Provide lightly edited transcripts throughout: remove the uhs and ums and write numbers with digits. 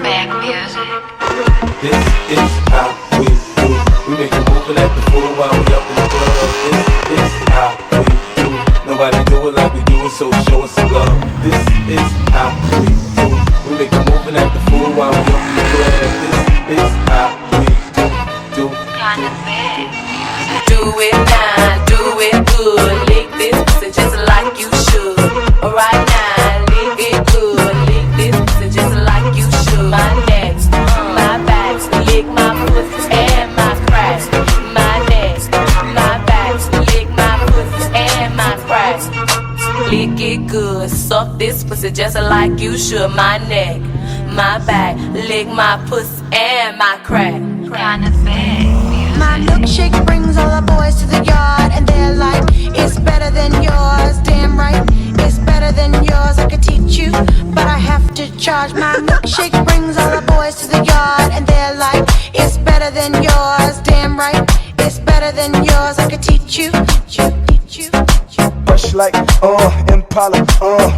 Back music. This is how we do. We make a move and act the fool while we up in the club. This is how we do. Nobody do it like we do it, so show us some love. This is how we do. We make a move and act the fool while we up in the club. This is how we do. Do it now, do it good. Lick this pussy just like you should. Alright now, lick it good. Lick this pussy just like you should. My neck, my back, lick my pussy and my crack. My neck, my back, lick my pussy and my crack. Lick it good, suck this pussy just like you should. My neck, my back, lick my pussy and my crack. My milkshake brings all the boys to the yard, and they're like, it's better than yours. Damn right, it's better than yours. I could teach you, but I have to charge. My milkshake brings all the boys to the yard, and they're like, it's better than yours. Damn right, it's better than yours. I could teach you. Fresh like Impala,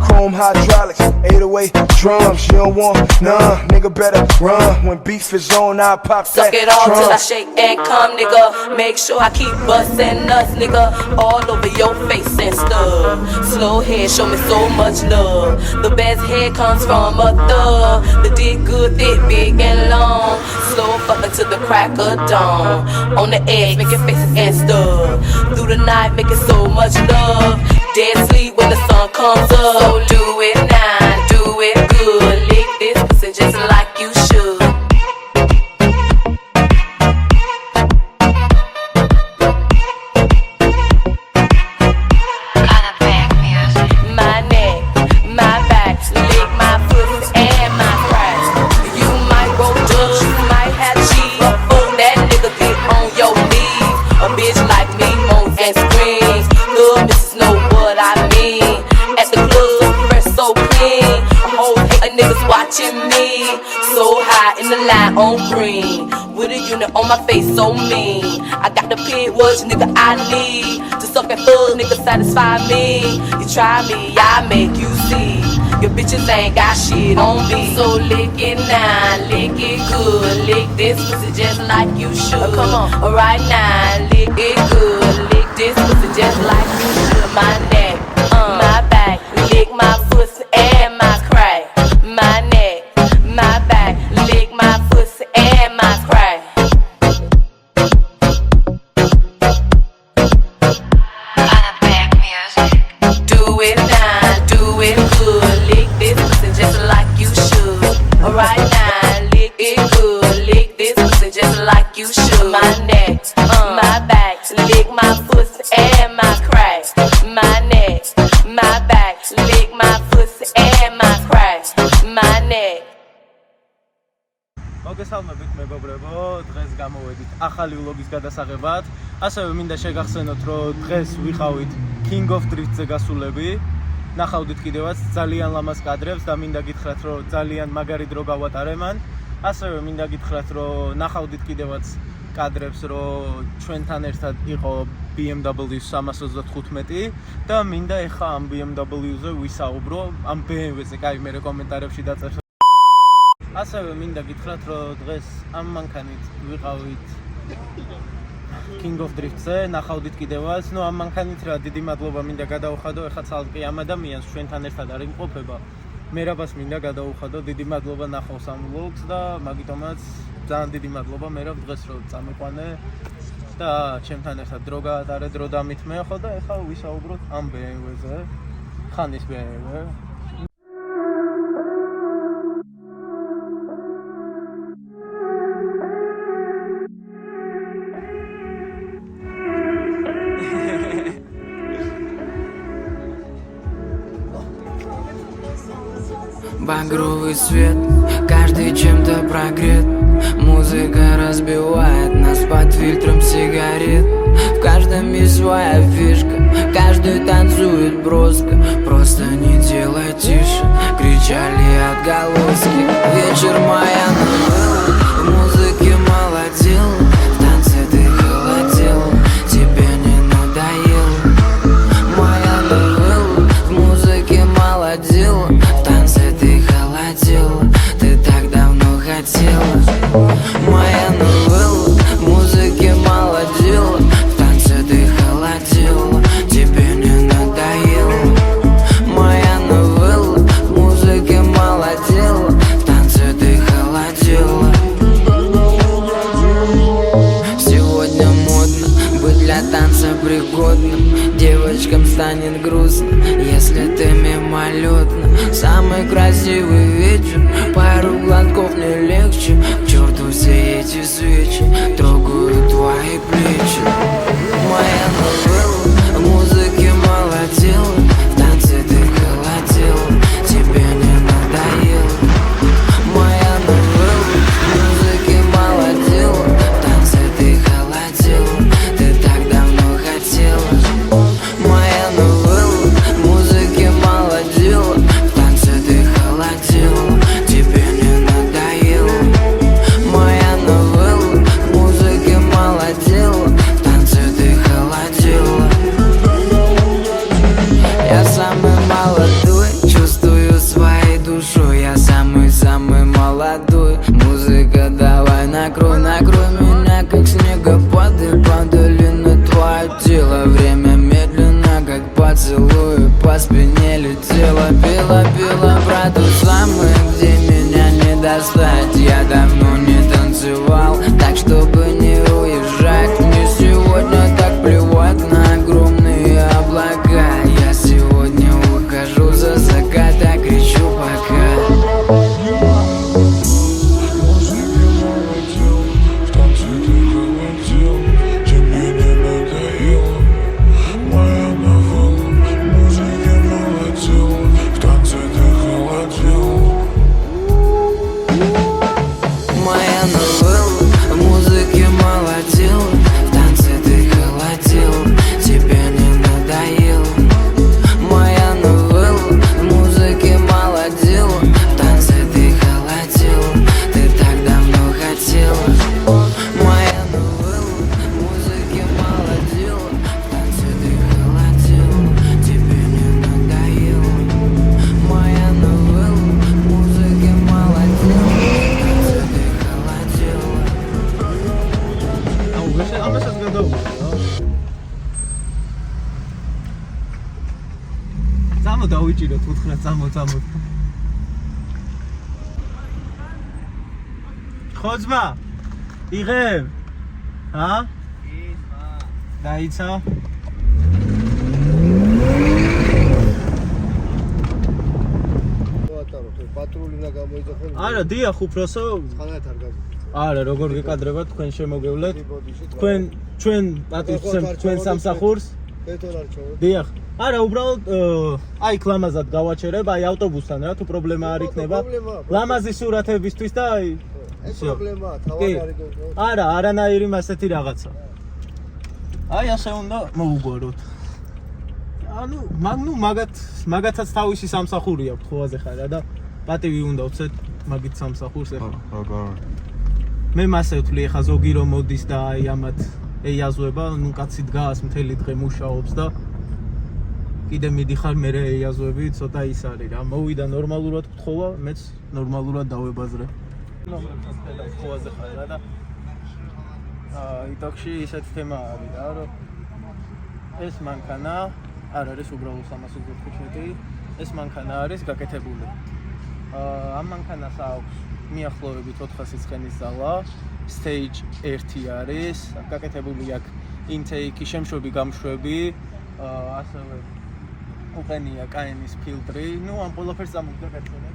chrome hydraulics, 808 drums. You don't want none, nigga better run. When beef is on, I pop Suck that it all drum. till I shake and come, nigga. Make sure I keep bustin' nuts, nigga. All over your face and stuff. Slow head, show me so much love. The best head comes from a thug. The dick good, thick, big and long. Slow fuckin' to the crack of dawn. On the edge, making faces and stuff. Through the night, making so much love. Dead sleep when the sun comes up. So do it now, do it good. Lick this pussy just like you should. My neck, my back, lick my pussy and my crack. You might roll drugs, you might have cheese. Fuck that nigga, get on your knees. A bitch like me moans and screams. Little bitches know what I mean. At the club, so fresh, so clean. Whole hate niggas watching me. So high in the line on green. With a unit on my face, so mean. I got the pig watch, nigga, I need. To suck and fuck, nigga, satisfy me. You try me, I make you see. Your bitches ain't got shit on me. So lick it now, lick it good. Lick this pussy just like you should. Come on, alright now, lick it good. Lick this pussy just like you should. My neck, my back, lick my pussy and my crack. My neck, my back, lick my pussy and my crack. Do it now, do it good. Lick this pussy just like you should. Alright now, lick it good. Lick this pussy just like you should. My neck, my back, lick my pussy and my crack. My neck, my back, lick my pussy and my crack. My neck. მოგესალმებით მეგობრებო, დღეს გამოვედით ახალი ვლოგის გადასაღებად. ასევე მინდა შეგახსენოთ, რომ დღეს ვიყავით King of Drift-ზე გასულები. ნახავდით კიდევაც ძალიან ლამაზ კადრებს და მინდა გითხრათ, რომ ძალიან მაგარი დრო გავატარე მან. ასევე მინდა გითხრათ, რომ ნახავდით კიდევაც კადრებს, რომ ჩვენთან ერთად იყო BMW 325 და მინდა ეხა ამ BMW-ზე ვისაუბრო, ამ BMW-ზე, კაი, მე კომენტარებში დაწერთ. ასევე მინდა გითხრათ, რომ დღეს ამ მანქანით ვიყავით King of Drift-ზე, ნახავდით კიდევაც. ნუ ამ მანქანით რა დიდი მადლობა მინდა გადაუხადო ეხა ცალკე ამ ადამიანს ჩვენთან ერთად არ იმყოფება. მერაბას მინდა გადაუხადო, დიდი მადლობა ნახავს ამ ვლოგს და მაგიტომაც ძალიან დიდი მადლობა მერაბ დღეს რომ წამიყვანე და ჩემთან ერთად დრო გაატარე, დრო დამithმე ხო და ეხა ვისაუბროთ ამ BMW-ზე. ხანის BMW. Багровый свет, каждый чем-то прогрет. Музыка разбивает нас под фильтром сигарет. В каждом есть своя фишка, каждый танцует броско. Просто не делай тише, кричали отголоски. Вечер моя навела, в музыке молодела, в танце ты холодела, тебе не надоело. Моя навела, в музыке молодела, в танце ты холодела, ты так давно хотела. Моя новелла, в музыке молодела, в танце ты холодела, тебе не надоело. Моя новелла, в музыке молодела, в танце ты холодела. Сегодня модно быть для танца пригодным, девочкам станет грустно, если ты мимолетно. Самый красивый вечер, пару глотков не легче. К черту все эти свечи, трогают твои плечи. Моя новелла, в музыке молодела, в танце ты холодела, тебе не надоело. Моя новелла, в музыке молодела, в танце ты холодела, ты так давно хотела. Моя новелла, в музыке молодела, в танце ты холодела, тебе не надоело. Моя новелла, в музыке молодела, в танце ты холодела. Я самый молодой, чувствую своей душой, я самый-самый молодой. Музыка, давай накрой, накрой меня, как снегопады, падали на твое тело. Время медленно, как поцелуй, по спине летела. Пела про ту самую, где меня не достать. Я давно не танцевал, так чтобы не уезжать. Мне сегодня так плевать на огромные облака. Я сегодня ухожу за закат, а кричу пока. Моя новелла, в музыке молодела, в танце ты холодела, тебе не надоело. Моя новелла, в музыке молодела, в танце ты холодела, ты так давно хотела. Моя новелла, в музыке молодела, в танце ты холодела, тебе не надоело. Моя новелла, в музыке молодела, ამასაც გადავუყო. წამო დავიჭიროთ, უთხრა წამო. ხოძმა, იღებ? ჰა? დაიცა? პატრული უნდა გამოიძახონ. არა, დიახ, უფროსო. ხანათ არ გაგვი. არა, როგორ გეკადრებათ თქვენ შემოგევლეთ? ჩვენ პატივცემთ თქვენ სამსახურს. ბეტონ არ ჩავო. დიახ. არა, უბრალოდ აი კლამაზად გავაჩერებ, აი ავტობუსთან რა, თუ პრობლემა არ იქნება. ლამაზი სურათებისთვის და აი ეს პრობლემაა, თავად არ იგონო. არა, არანაირი ასეთი რაღაცა. აი ასე უნდა მოუგვაროთ. ანუ მაგათაც თავისი სამსახური აქვს ხოაზე ხარა და პატივი უნდა ვცეთ მაგით სამსახურს ეხლა. მე მასე ვთვლი ეხლა ზოგი რომ მოდის და აი ამათ ეიაზუება, ნუ კაცი დგას მთელი დღე მუშაობს და კიდე მიდიხარ მე ეიაზუები, ცოტა ის არის რა. მოვიდა ნორმალურად გთხოვა, მეც ნორმალურად დავებაზრე. ხოაზე ხარა და იტოქში ისეთი თემა არის რა, რომ ეს მანქანა არ არის უბრალოდ 325, ეს მანქანა არის გაკეთებული. ამ მანქანას აქვს მიახლოებით 400 ცხენის ძალა, stage 1 არის, გაკეთებული აქვს intake-ი, შემშვები გამშვები, ასევე უყენია კაენის ფილტრი, ნუ ამ ყველაფერს ამოვიდა გაწევა.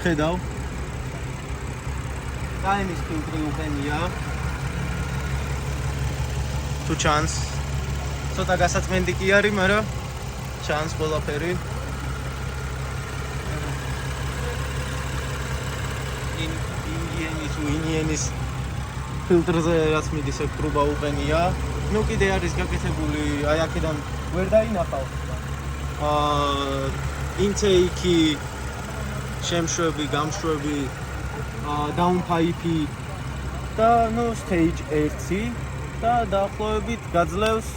ხედავ კაენის ფილტრი უყენია თუ ჩანს ცოტა გასაწმენდი კი არის, მაგრამ ჩანს ყველაფერი. ინიენის ფილტრზე რაც მიდის ეგ ტრუბა უყენია. ნუ კიდე არის გაკეთებული, აი აქედან ვერ დაინახავ. ინტეიკი, შემშვები, გამშვები, დაუნფაიფი და ნუ stage 1 და დაახლოებით გაძლევს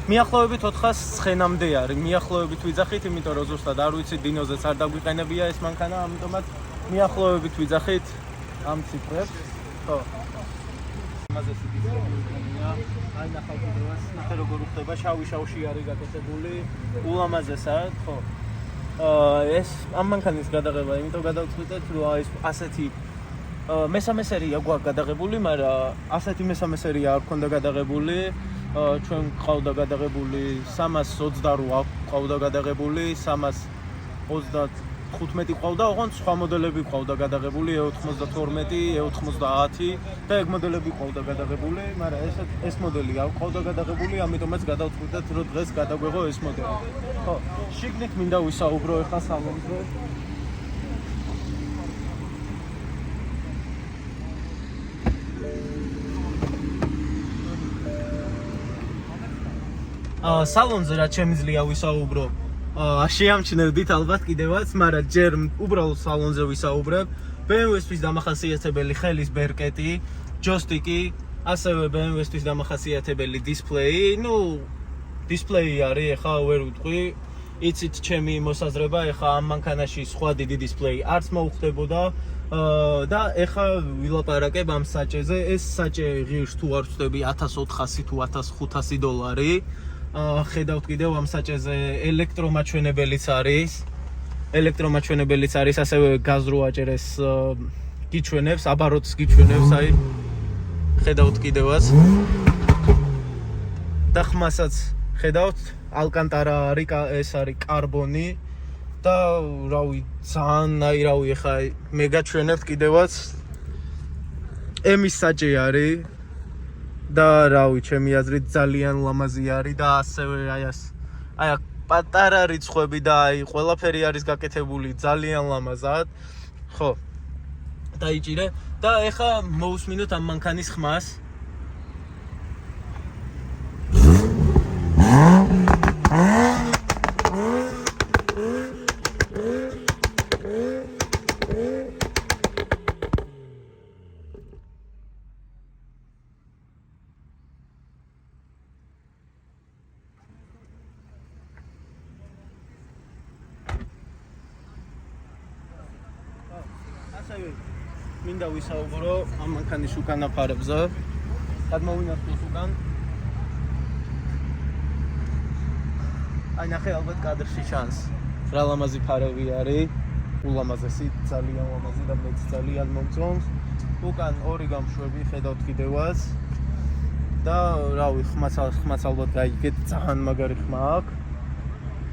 მიახლოებით 409-მდე არის. მიახლოებით ვიძახით, იმიტომ რომ ზუსტად არ ვიცი დინოზეც არ დაგვიყენებია ეს მანქანა, ამიტომაც მიახლოებით ვიძახით ამ ციფრებს. ხო. ამაზე სიტყვია. აი ნახავ ვიდეოს, ნახე როგორ ხდება, შავი-შავში არის გაკეთებული. ულამაზესად, ხო. ეს ამ მანქანის გადაღება, იმიტომ გადავწყვიტეთ, რომ აი ეს ასეთი მესამე სერია გვაქვს გადაღებული, მაგრამ ასეთი მესამე სერია არ ქონდა გადაღებული. ჩვენ ყავდა გადაღებული 328 ყავდა გადაღებული, 335 ყავდა, ოღონდ სხვა მოდელები ყავდა გადაღებული, E92, E90 და ეგ მოდელები ყავდა გადაღებული, მაგრამ ეს მოდელი არ ყავდა გადაღებული, ამიტომაც გადავწყვიტეთ, რომ დღეს გადაგვეღო ეს მოდელი. ხო, შიგნით მინდა ვისაუბრო ახლა სალონზე. სალონზე რაც შემიძლია ვისაუბრო, შეამჩნევდით ალბათ კიდევაც, მაგრამ ჯერ უბრალოდ სალონზე ვისაუბრებ. BMW-ისთვის დამახასიათებელი ხელის ბერკეტი, ჯოსტიკი, ასევე BMW-ისთვის დამახასიათებელი დისპლეი. ნუ დისპლეი არის, ეხა ვერ ვიტყვი. იცით ჩემი მოსაზრება, ეხა ამ მანქანაში სხვა დიდი დისპლეი არც მოუხდებოდა და ეხა ვილაპარაკებ ამ საჭეზე. ეს საჭე ღირს თუ არ ვწდები 1400 თუ 1500 დოლარი. ხედავთ კიდევ ამ საჭეზე ელექტრომაჩვენებელიც არის. ასევე გაზრო აჭერეს გიჩვენებს, აბაროტს გიჩვენებს, აი ხედავთ კიდევაც. და ხმასაც ხედავთ, ალკანტარა არის, ეს არის კარბონი და რავი, ძალიან აი რავი, ეხა მე გაჩვენებთ კიდევაც. ემის საჭე არის. და რავი, ჩემი აზრით ძალიან ლამაზი არის და ასევე აი აქ პატარა რიცხვები და აი ყველაფერი არის გაკეთებული ძალიან ლამაზად. ხო. დაიჭირე და ეხა მოусმინოთ ამ მანქანის ხმას. მინდა ვისაუბრო ამ მანქანის უკანა ფარებზე. გადმოვინახოთ უკან. აი ნახე ალბათ კადრში ჩანს. რა ლამაზი ფარები არის. ულამაზესი, ძალიან ლამაზი და მეც ძალიან მომწონს. უკან ორი გამშვები ხედავთ კიდევაც. და რავი, ხმაც ალბათ გაიგეთ, ძალიან მაგარი ხმა აქვს.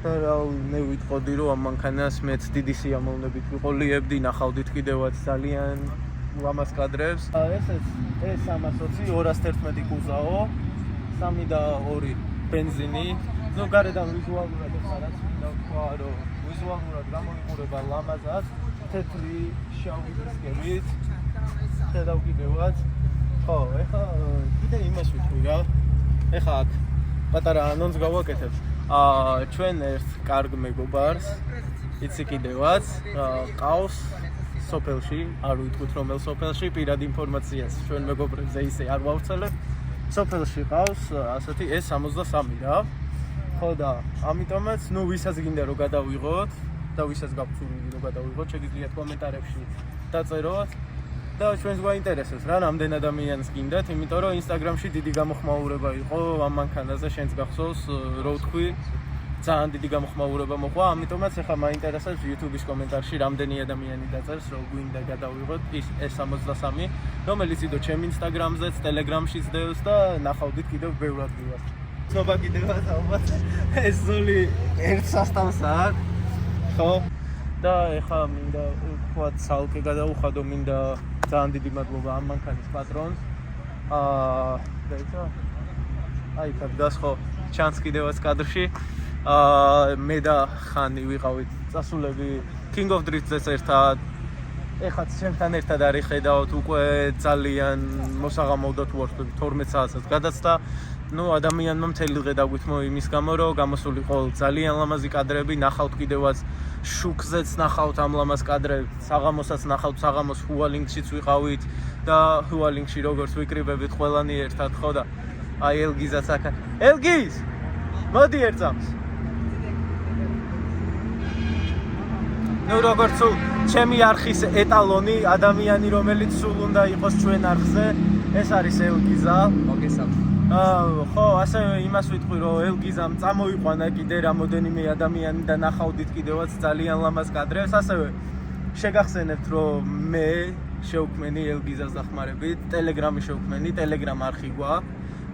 და რავი, მე ვიტყოდი რომ ამ მანქანას მეც დიდი სიამოვნებით ვიყოლიებდი, ნახავდით კიდევაც ძალიან ლამაზ კადრებს. ეს 320 211 კუზაო, 3 და 2 ბენზინი. ნუ გარედან ვიზუალურად ხარაც მინდა ვთქვა, რომ ვიზუალურად გამოიყურება ლამაზად, თეთრი შავი დისკებით. ხედავ კიდევაც. ხო, ეხა კიდე იმას ვიტყვი რა. ეხა აქ პატარა ანონს გავაკეთებ. ჩვენ ერთ კარგ მეგობარს, იცი კიდევაც, ყავს სოფელში, არ ვიტყვით რომელ სოფელში, პირად ინფორმაციას ჩვენ მეგობრებზე ისე არ ვავრცელებ. სოფელში ყავს ასეთი S63 რა. ხო და ამიტომაც, ნუ ვისაც გინდა რომ გადავიღოთ და ვისაც გაქვთ სურვილი რომ გადავიღოთ, შეგიძლიათ კომენტარებში დაწეროთ. და ჩვენს გვაინტერესებს რა რამდენ ადამიანს გინდათ, იმიტომ რომ Instagram-ში დიდი გამოხმაურება იყო ამ მანქანაზე, შენც გახსოვს, რო ვთქვი, ძალიან დიდი გამოხმაურება მოყვა, ამიტომაც ახლა მაინტერესებს YouTube-ის კომენტარში რამდენი ადამიანი დაწერს, რომ გვინდა გადავიღოთ ის S63, რომელიც იდო ჩემ Instagram-ზეც, Telegram-შიც დევს და ნახავდით კიდევ ბევრად გივართ. ცნობა კიდევაც ალბათ ეს ზოლი ერთ სასტავს აქვს. ხო? და ახლა მინდა თქვა ცალკე გადავუხადო, მინდა ძალიან დიდი მადლობა ამ მანქანის პატრონს. და იცი აი იქ დგას ხო ჩანს კიდევაც კადრში. მე და ხანი ვიყავით წასულები King of Drifts-ს ერთად. ეხლა ჩემთან ერთად არის ხედავთ უკვე ძალიან მოსაღამოდოთ ვართ 12 საათსაც გადაცდა. ნუ ადამიანმა მთელი დღე დაგვითმო იმის გამო რომ გამოსული ყოველ ძალიან ლამაზი კადრები ნახავთ კიდევაც შუქზეც ნახავთ ამ ლამაზ კადრებს საღამოსაც ნახავთ საღამოს ჰუალინგშიც ვიყავით და ჰუალინგში როგორც ვიკრიბებით ყველანი ერთად ხო და აი ელგიზაც აქ ელგიზ მოდი ერთამს ნუ როგორც ჩემი არხის ეტალონი ადამიანი რომელიც სულ უნდა იყოს ჩვენ არხზე ეს არის ელგიზა მოგესალმებით ხო, ასევე იმას ვიტყვი, რომ ელგიზამ წამოიყვანა კიდე რამოდენიმე ადამიანი და ნახავდით კიდევაც ძალიან ლამაზ კადრებს. ასევე შეგახსენებთ, რომ მე შევქმენი ელგიზას დახმარებით, ტელეგრამი შევქმენი, ტელეგრამ არხი გვაქვს.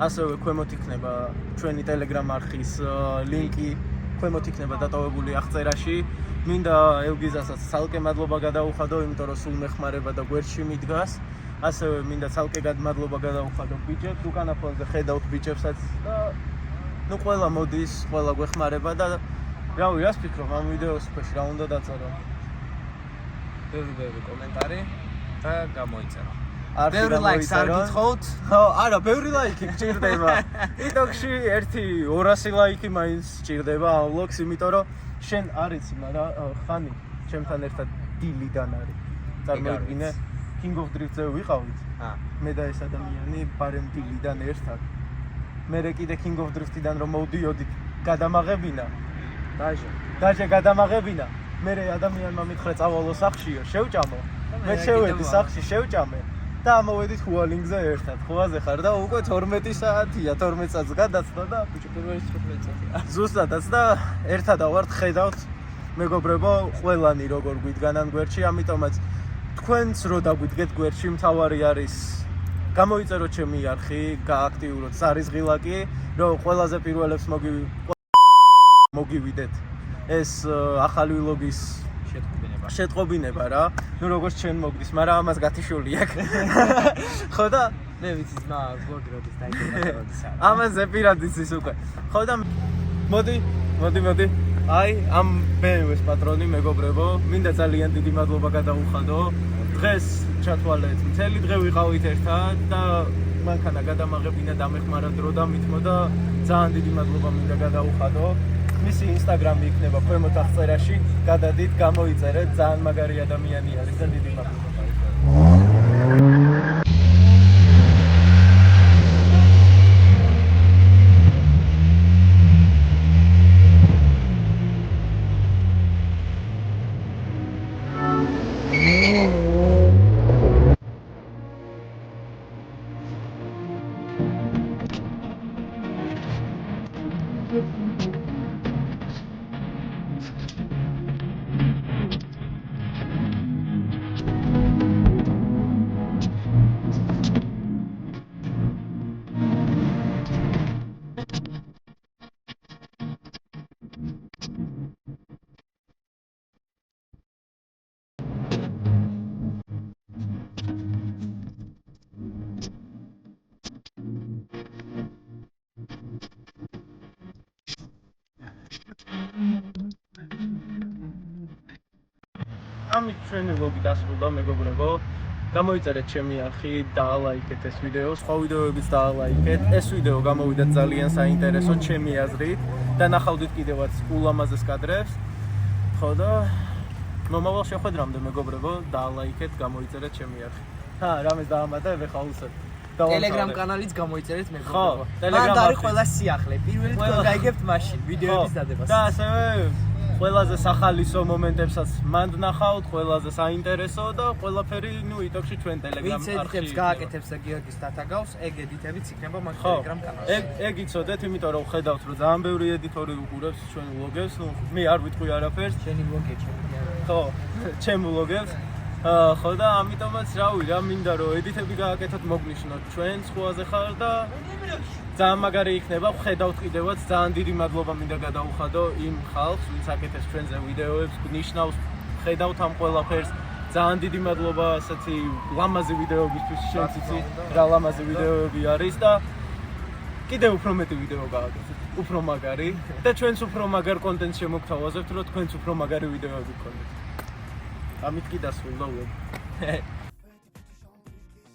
ასევე ქვემოთ იქნება ჩვენი ტელეგრამ არხის ლინკი, ქვემოთ იქნება დატოვებული აღწერაში. მინდა ელგიზასაც ცალკე მადლობა გადაუხადო, იმიტომ რომ სულ მეხმარება და გვერდში მიდგას. ასევე მინდა ცალკე მადლობა გადაუხადო ბიჭებს, უკანა ფონზე ხედავთ ბიჭებსაც და ნუ ყველა მოდის, ყველა გვეხმარება და რავი, რას ფიქრობ ამ ვიდეოს ქვეშ რა უნდა დაწერო? ბევრი კომენტარი და გამოიწერო. ბევრი ლაიქს არ გითხოვთ? ხო, არა, ბევრი ლაიქი გჭირდება. TikTok-ში 1-200 ლაიქი მაინც გჭირდება ამ vlog-ს, იმიტომ რომ შენ არ იცი, მაგრამ ხანი ჩემთან ერთად დილიდან არის. წარმოიდგინე King of Drifts-ზე ვიყავით. მე და ეს ადამიანი ბარემ დილიდან ერთად. მე კიდე King of Drifts-დან რომ მოვდიოდით, გადამაღებინა. დაჟე გადამაღებინა. მე ადამიანმა მითხრა წავალო სახლშიო, შევჭამო. მე შევედი სახლში, შევჭამე და მოვედით ჰუალინგზე ერთად. ხوازე ხარ და უკვე 12 საათია, 12 საათს გადაცდა და ბიჭო პირველი 15 საათია. ზუსტადაც და ერთად ავართ, ხედავთ მეგობრებო, ყველანი როგორ გვიდგანან გვერდში, ამიტომაც თქვენც რო დაგვიდგეთ გვერდში მთავარი არის გამოიწეროთ ჩემი არხი, გააქტიუროთ სარიზღილაკი, რომ ყველაზე პირველებს მოგივიდეთ ეს ახალი ვილოგის შეტყობინება რა. ნუ როგორც ჩვენ მოგდის, მაგრამ ამას გათიშული აქვს. ხო და მე ვიცი ძმა ვლოგი როდის დაიწყება. ამაზე პირად იცის უკვე. ხო და მოდი. აი, ამ BMW-ს პატრონი მეგობრებო, მინდა ძალიან დიდი მადლობა გადაუხადო. დღეს ჩათვალეთ, მთელი დღე ვიყავით ერთად და მანქანა გადამაღებინა დამეხმარა დრო და მithmo და ძალიან დიდი მადლობა მინდა გადაუხადო. მისი Instagram-ი იქნება ქვემოთ აღწერაში, გადადით, გამოიწერეთ, ძალიან მაგარი ადამიანი არის და დიდი მადლობა. ამით ჩვენი vlog-ი დასრულდა მეგობრებო. გამოიწერეთ ჩემი არხი, დაალაიქეთ ეს ვიდეო, სხვა ვიდეოებიც დაალაიქეთ. ეს ვიდეო გამოვიდა ძალიან საინტერესო ჩემი აზრით და ნახავდით კიდევაც ულამაზეს კადრებს. ხო და მომავალ შეხვედრამდე მეგობრებო, დაალაიქეთ, გამოიწერეთ ჩემი არხი. რამეს დაამატებ ეხლა უსად. Telegram კანალიც გამოიწერეთ მეგობრებო. მან არის ყველა სიახლე. პირველი თქვენ გაიგებთ მაშინ ვიდეოების დადებას. და ასევე ყველაზე სახალისო მომენტებსაც მანდ ნახავთ, ყველაზე საინტერესო და ყველაფერი ნუ TikTok-ში ჩვენ Telegram არხში. ვინც ედიტებს გააკეთებს და გიორგის დათაგავს, ეგ ედიტებიც იქნება მაგ Telegram კანალში. ეგ იცოდეთ, იმიტომ რომ ხედავთ რომ ძალიან ბევრი ედიტორი უყურებს ჩვენ vlog-ებს, ნუ მე არ ვიტყვი არაფერს. ჩვენი vlog-ი ჩემი. ხო, ჩემ vlog-ებს. ხო და ამიტომაც რავი რა მინდა რომ ედიტები გააკეთოთ, მოგნიშნოთ ჩვენ სხვაზე ხარ და ძალიან მაგარი იქნება. ხედავთ კიდევაც ძალიან დიდი მადლობა მინდა გადაუხადო იმ ხალხს, ვინც აკეთებს ჩვენზე ვიდეოებს, გნიშნავს, ხედავთ ამ ყველაფერს. ძალიან დიდი მადლობა ასეთი ლამაზი ვიდეოებისთვის, შენც იცი რა ლამაზი ვიდეოები არის და კიდევ უფრო მეტი ვიდეო გავაკეთეთ, უფრო მაგარი და ჩვენც უფრო მაგარ კონტენტს შემოგთავაზებთ, რომ თქვენც უფრო მაგარი ვიდეოები გქონდეთ. ამით კი დასრულდა ვებ.